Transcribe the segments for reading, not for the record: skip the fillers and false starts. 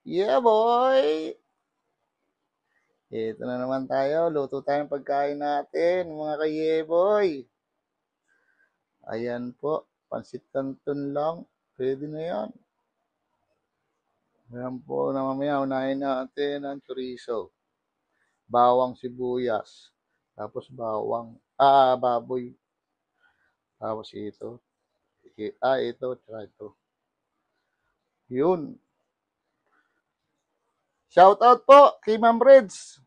Yeah, boy! Ito na naman tayo. Luto tayo ng pagkain natin, mga kayeboy. Ayan po. Pansit canton lang. Pwede na yan. Ayan po na mamaya. Unahin natin ang chorizo. Bawang sibuyas. Tapos baboy. Tapos ito. Ito. Tsaka ito. Yun. Shout out po kay Ma'am Reds.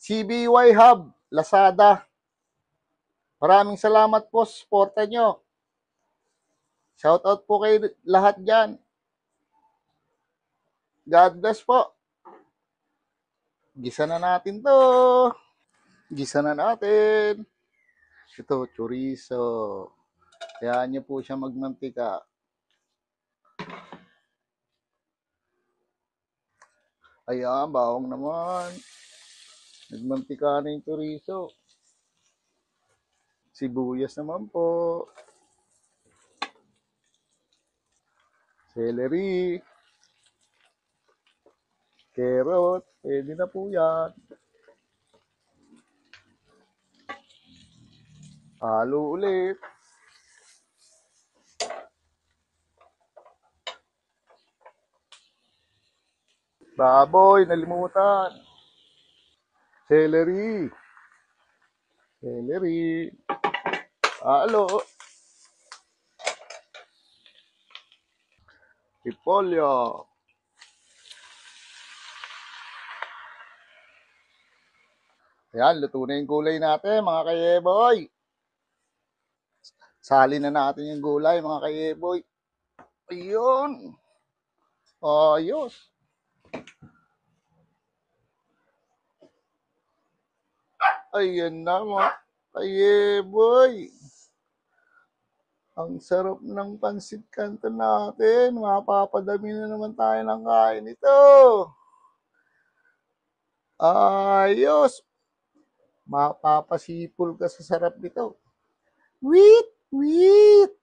CBY Hub. Lazada. Maraming salamat po sa suporta nyo. Shout out po kay lahat dyan. God bless po. Gisa na natin to. Gisa na natin. Ito, chorizo. Kaya niyo po siya magmantika. Ayan, bawang naman. Nagmantika na yung chorizo. Sibuyas naman po. Celery. Carrot. Pwede na po yan. Halo ulit. Baboy, nalimutan. Celery. Celery. Halo. Repolyo. Ayan, luto na yung gulay natin, mga kayeboy. Sali na natin yung gulay, mga kayeboy. Ayun. Ayos. Ayan na, mga kayeboy. Ang sarap ng pansit canton natin. Mapapadami na naman tayo ng kain ito. Ayos. Mapapasipol ka sa sarap nito. Wait, wait.